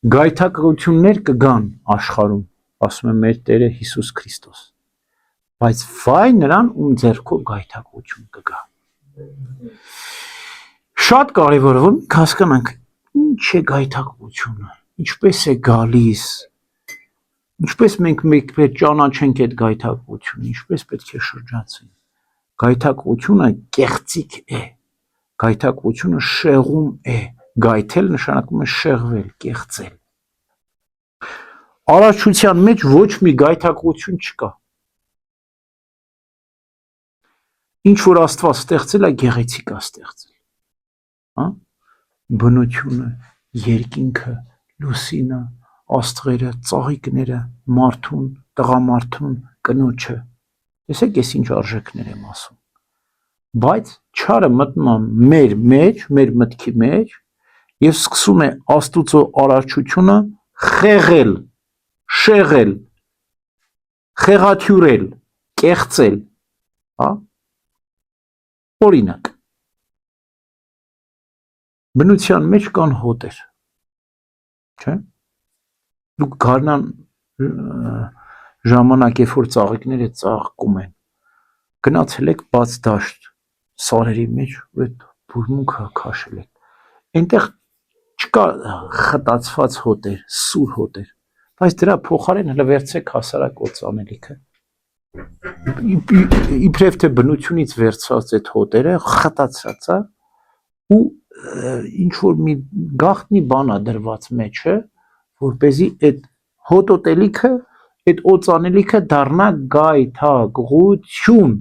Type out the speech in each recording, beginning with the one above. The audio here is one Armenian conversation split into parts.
Գայթակղություններ կգան աշխարհում, ասում է մեր Տերը Հիսուս Քրիստոս, բայց վայ նրան, ում ձեռքով գայթակղություն կգա։ Շատ կարևոր է հասկանանք ինչ է գայթակղությունը, ինչպես է գալիս, ինչպես մենք մեկ ճանաչենք այդ գայթակղությունը, ինչպես պետք է շրջացենք։ Գայթակղությունը կեղծիք է, գայթակղությունը շեղում է, գայթել նշանակում է շեղվել, կեղծել։ Արարչության մեջ ոչ մի գայթակղություն չկա։ Ինչ որ Աստված ստեղծել է, գեղեցիկ է ստեղծել։ Հա? Բնությունը, երկինքը, լուսինը, աստղերը, ծաղիկները, մարդուն, տղամարդուն, կնոջը։ Տեսեք, ես ինչ արժեքներ եմ ասում։ Բայց չարը մտնում է մեր մեջ, մեր մտքի մեջ եւ սկսում է Աստուծո արարչությունը խեղել, շեղել, խեղաթյուրել, կեղծել, հա? Օրինակ, բնության մեջ կան հոտեր, չէ՞։ Դուք գարնան ժամանակ, երբ որ ծաղիկները ծաղկում են, գնացել եք բաց դաշտ, սարերի մեջ, ու այդ բուրմունքը քաշել եք։ Այնտեղ չկա խտացված հոտեր, սուր հոտեր, բայց դրա փոխարեն հələ վերցեք հասարակ օծանելիքը։ Իբրև թե բնությունից վերցված այդ հոտերը խտացած է ու ինչ որ մի գաղտնի բան է դրված մեջը, որպեսզի այդ հոտոտելիքը, այդ օծանելիքը դառնա գայթակղություն։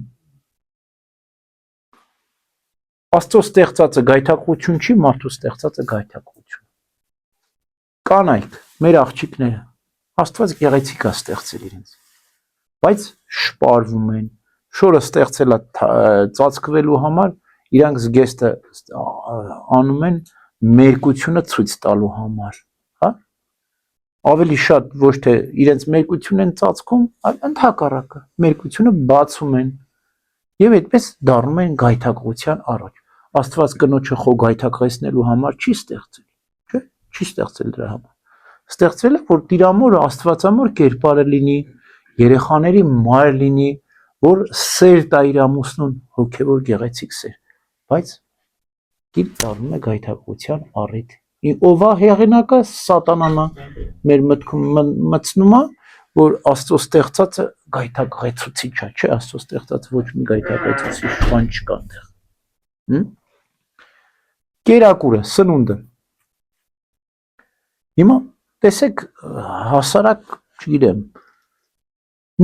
Աստծո ստեղծածը գայթակղություն չի, մարդու ստեղծածը գայթակղություն։ Կանայք, մեր աղջիկները, Աստված գեղեցիկ է ստեղծել իրենց, բայց շպարվում են, շորը ստեղծել է ծածկվելու համար, իրանք զգեստը անում են մերկությունը ցույց տալու համար, հա? Ավելի շատ ոչ թե իրենց մերկությունն են ծածկում, այլ ընդհակառակը, մերկությունը բացում են եւ այդպես դառնում են գայթակղության առաջ։ Աստված կնոջը խո գայթակղեցնելու համար չի ստեղծել, չէ՞, չի ստեղծել դրա համար։ Ստեղծել է, որ տիրամորը աստվածամոր կերպարը լինի, երեխաների մայր լինի, որ սեր տա իր ամուսնուն, հոգևոր գեղեցիկ սեր, բայց դիպ դառնում է գայթակղության առիթ։ Ով է հեղինակը, սատանան է, մեր մտքում մտցնում է, որ Աստծո ստեղծածը գայթակղեցուցիչ է, չէ, Աստծո ստեղծած ոչ մի գայթակղեցուցիչ բան չկա այնտեղ։ Կերակուրը, սնունդը։ Հիմա տեսեք հասարակ, չգիտեմ,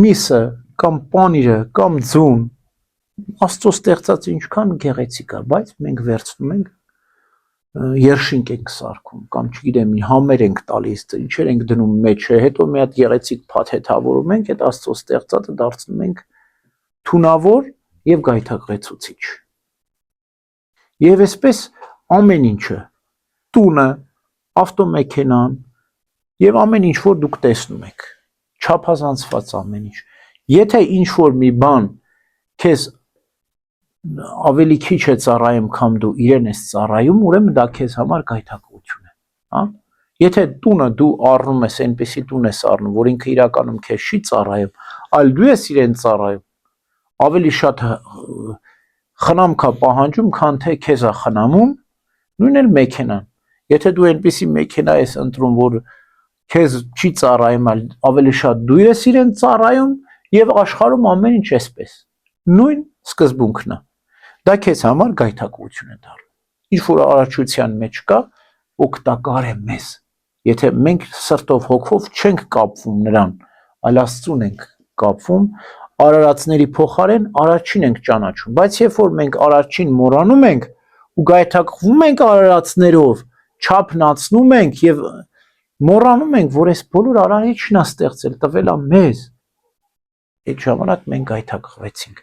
միսը կամ պանիրը կամ ձուն, Աստծո ստեղծած ինչքան գեղեցիկ է, բայց մենք վերցնում ենք երշինք ենք սարքում կամ չգիտեմ, համեր ենք տալիս, ինչեր ենք դնում մեջը, հետո մի հատ գեղեցիկ փաթեթավորում ենք, այդ Աստծո ստեղծածը դարձնում ենք թունավոր եւ գայթակղեցուցիչ։ Եվ այսպես ամեն ինչը, տունը, ավտոմեքենան եւ ամեն ինչ որ դուք տեսնում եք, չափազանցված ամեն ինչ։ Եթե ինչ որ մի բան քեզ ավելի քիչ է ծառայում, քան դու իրեն ես ծառայում, ուրեմն դա քեզ համար գայթակղություն է, հա? Եթե տունը դու առնում ես, այնպեսի տուն ես առնում, որ ինքը իրականում քեզ չի ծառայում, այլ դու ես իրեն ծառայում, ավելի շատ խնամք է պահանջում, քան թե քեզ է խնամում, նույնն էլ մեքենան։ Եթե դու այնպեսի մեքենա ես ընտրում, որ քեզ չի ծառայում, այլ ավելի շատ դու ես իրեն ծառայում, եւ աշխարհում ամեն ինչ էսպես։ Նույն սկզբունքն է։ Դա քեզ համար գայթակղություն է դառնում։ Ինչ որ արարչության մեջ կա, օգտակար է մեզ։ Եթե մենք սրտով, հոգով չենք կապվում նրան, այլ Աստծուն ենք կապվում, արարածների փոխարեն արարչին ենք ճանաչում, բայց երբ որ մենք արարչին մոռանում ենք ու գայթակղվում ենք արարածներով, չափնացնում ենք եւ մոռանում ենք, որ այս բոլոր արարիչն է ստեղծել, տվել է մեզ, այդ ժամանակ մենք գայթակղվեցինք։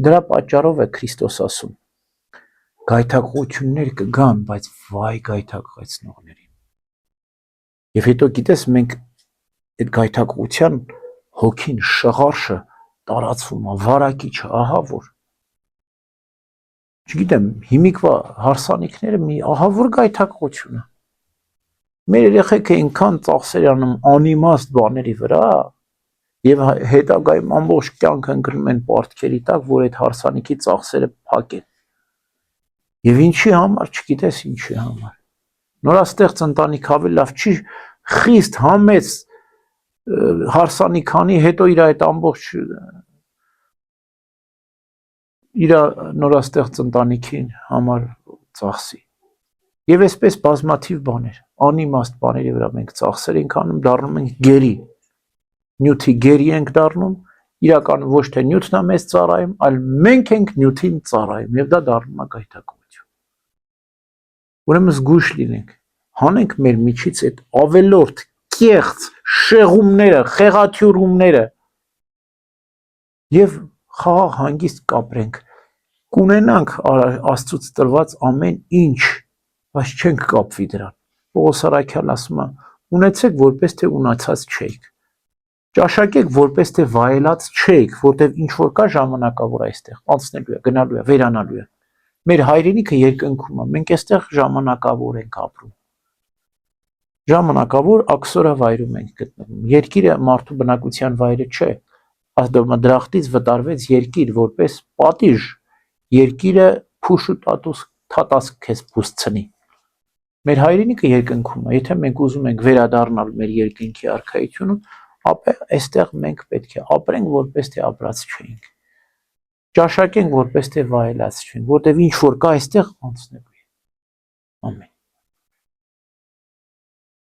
Դրա պատճառով է Քրիստոս ասում. գայթակղություններ կգան, բայց վայ գայթակղեցնողներին։ Եվ հետո գիտես, մենք այդ գայթակղության հոգին, շղարշը տարածվում է, վարակիչը, ահա որ։ Չգիտեմ, հիմիկվա հարսանիքները մի ահա որ գայթակղություն է։ Մեր երեխեքը այնքան ծախսեր անում անիմաստ բաների վրա եւ հետագայում ամբողջ կյանքը ընկնում են պարտքերի տակ, որ այդ հարսանիքի ծախսերը փակեն։ Եվ ինչի համար, չգիտես ինչի համար։ Նորաստեղծ ընտանիք ավելի լավ չի, խիստ համեց հարսանիքանի, հետո իր այդ ամբողջ իր նորաստեղծ ընտանիքին համար ծախսի։ Եվ այսպես բազմաթիվ բաներ, անիմաստ բաների վրա մենք ծախսեր ենք անում, դառնում ենք գերի, նյութի գերի ենք դառնում, իրականում ոչ թե նյութն է մեզ ծառայում, այլ մենք ենք նյութին ծառայում, եւ դա դառնում է գայթակղություն։ Ուրեմն զգույշ լինենք, հանենք մեր միջից այդ ավելորդ, կեղծ շեղումները, խեղաթյուրումները եւ խաղաղ հանգիստ կապրենք, կունենանք Աստծուց տրված ամեն ինչ, բայց չենք կապվի դրան։ Պողոս Արաքյալն ասում է, ունեցեք որպես թե ունացած չեք, ճաշակեք որպես թե վայելած չեք, որտեղ ինչ որ կա ժամանակավոր այստեղ, անցնելու է, գնալու է, վերանալու է։ Մեր հայրենիքը երկնքում է, մենք այստեղ ժամանակավոր ենք ապրում։ Ժամանակավոր աքսորավայրում ենք գտնվում։ Երկիրը մարդու բնակության վայրը չէ։ Ադամադրախտից վտարվեց երկիր որպես պատիժ, երկիրը փուշ ու թատասկ քեզ փուսցնի։ Մեր հայրենիքը երկնքում է, եթե մենք ուզում ենք վերադառնալ մեր երկնքի արքայությունում, ապա այստեղ մենք պետք է ապրենք որպես թե ապրած չենք։ Ճաշակենք որպես թե վայելած չենք, որտեղ ինչ որ կա այստեղ անցնելու է։ Ամեն